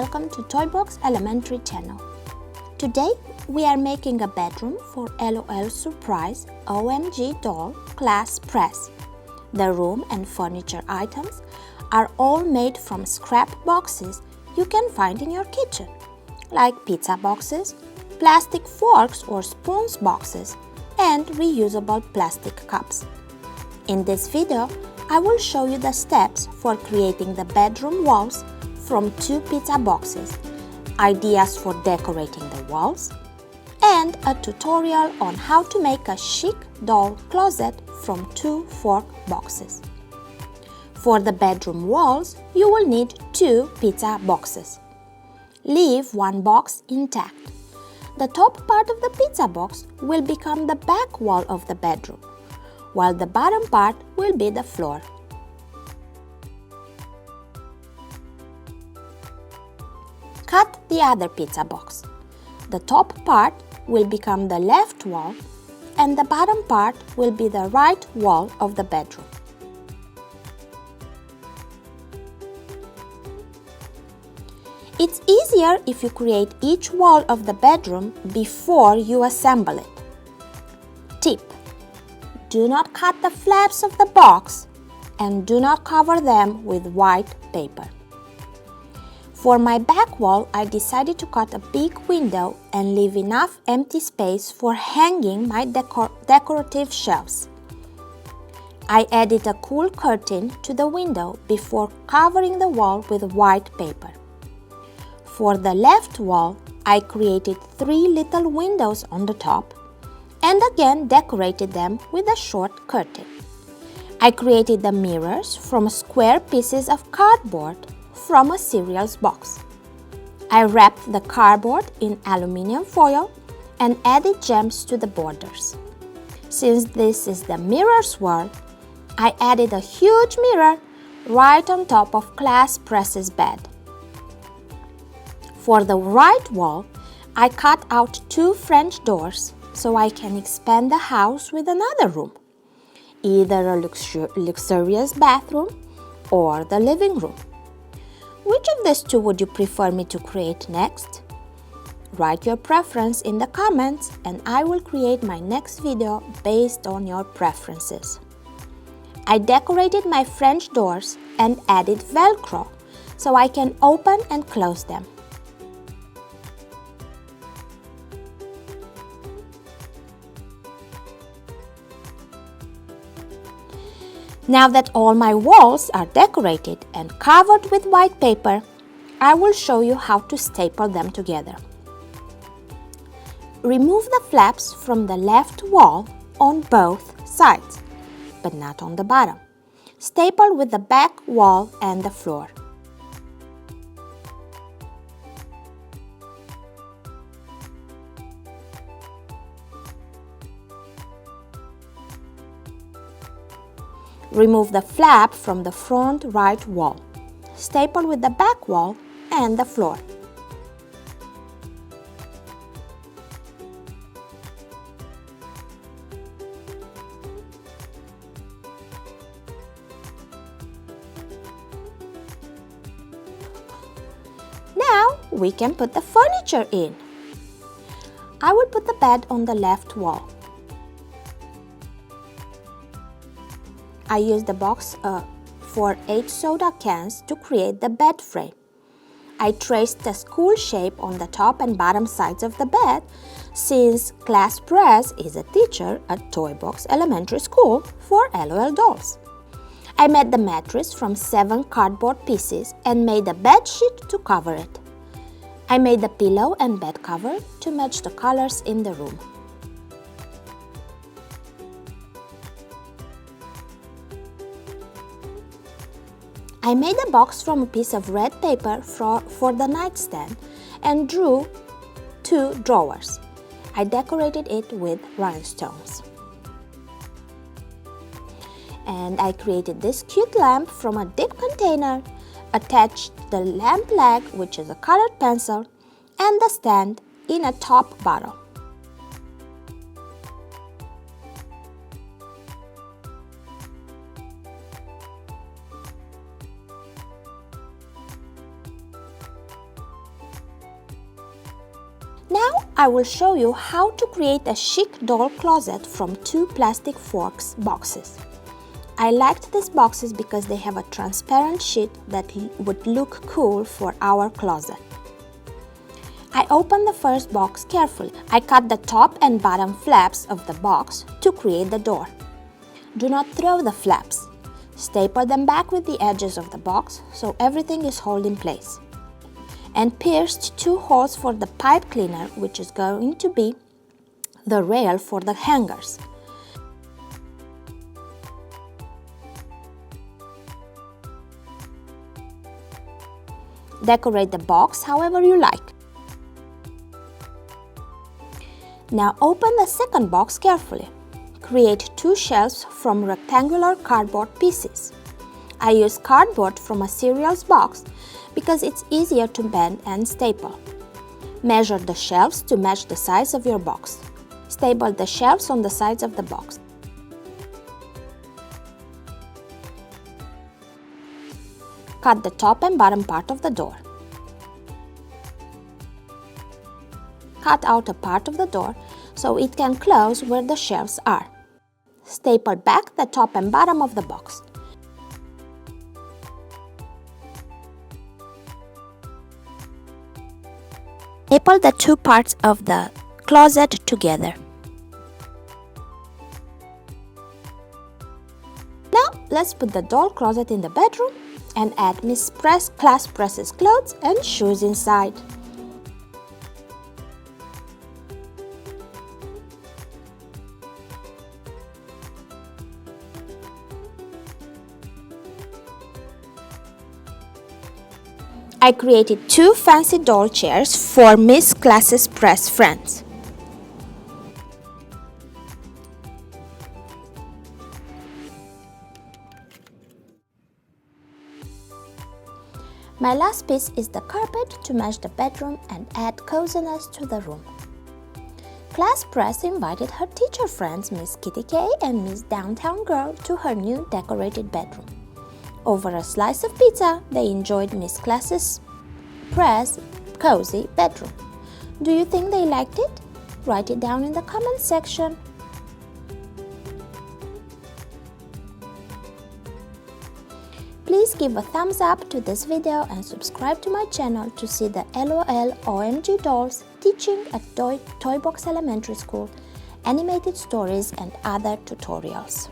welcome to Toybox Elementary channel. Today we are making a bedroom for LOL Surprise OMG Doll Class Prez. The room and furniture items are all made from scrap boxes you can find in your kitchen, like pizza boxes, plastic forks or spoons boxes, and reusable plastic cups. In this video, I will show you the steps for creating the bedroom walls from 2 pizza boxes, ideas for decorating the walls, and a tutorial on how to make a chic doll closet from 2 fork boxes. For the bedroom walls, you will need 2 pizza boxes. Leave one box intact. The top part of the pizza box will become the back wall of the bedroom, while the bottom part will be the floor. Cut the other pizza box. The top part will become the left wall and the bottom part will be the right wall of the bedroom. It's easier if you create each wall of the bedroom before you assemble it. Tip: do not cut the flaps of the box and do not cover them with white paper. For my back wall, I decided to cut a big window and leave enough empty space for hanging my decorative shelves. I added a cool curtain to the window before covering the wall with white paper. For the left wall, I created 3 little windows on the top and again decorated them with a short curtain. I created the mirrors from square pieces of cardboard from a cereals box. I wrapped the cardboard in aluminum foil and added gems to the borders. Since this is the mirrors wall, I added a huge mirror right on top of Class Prez's bed. For the right wall, I cut out 2 French doors so I can expand the house with another room, either a luxurious bathroom or the living room. Which of these 2 would you prefer me to create next? Write your preference in the comments and I will create my next video based on your preferences. I decorated my French doors and added Velcro so I can open and close them. Now that all my walls are decorated and covered with white paper, I will show you how to staple them together. Remove the flaps from the left wall on both sides, but not on the bottom. Staple with the back wall and the floor. Remove the flap from the front right wall. Staple with the back wall and the floor. Now we can put the furniture in. I will put the bed on the left wall. I used the box for 8 soda cans to create the bed frame. I traced the school shape on the top and bottom sides of the bed since Class Prez is a teacher at Toybox Elementary School for LOL dolls. I made the mattress from 7 cardboard pieces and made a bed sheet to cover it. I made the pillow and bed cover to match the colors in the room. I made a box from a piece of red paper for the nightstand and drew 2 drawers. I decorated it with rhinestones. And I created this cute lamp from a dip container, attached the lamp leg, which is a colored pencil, and the stand in a top bottle. Now I will show you how to create a chic doll closet from 2 plastic forks boxes. I liked these boxes because they have a transparent sheet that would look cool for our closet. I opened the first box carefully. I cut the top and bottom flaps of the box to create the door. Do not throw the flaps. Staple them back with the edges of the box so everything is held in place. And pierced 2 holes for the pipe cleaner, which is going to be the rail for the hangers. Decorate the box however you like. Now open the second box carefully. Create 2 shelves from rectangular cardboard pieces. I use cardboard from a cereals box because it's easier to bend and staple. Measure the shelves to match the size of your box. Staple the shelves on the sides of the box. Cut the top and bottom part of the door. Cut out a part of the door so it can close where the shelves are. Staple back the top and bottom of the box. Staple the 2 parts of the closet together. Now let's put the doll closet in the bedroom and add Miss Class Prez's clothes and shoes inside. I created 2 fancy doll chairs for Miss Class Prez friends. My last piece is the carpet to match the bedroom and add coziness to the room. Class Prez invited her teacher friends Miss Kitty K and Miss Downtown Girl to her new decorated bedroom. Over a slice of pizza, they enjoyed Miss Class Prez cozy bedroom. Do you think they liked it? Write it down in the comment section. Please give a thumbs up to this video and subscribe to my channel to see the LOL OMG dolls teaching at Toy Box Elementary School, animated stories and other tutorials.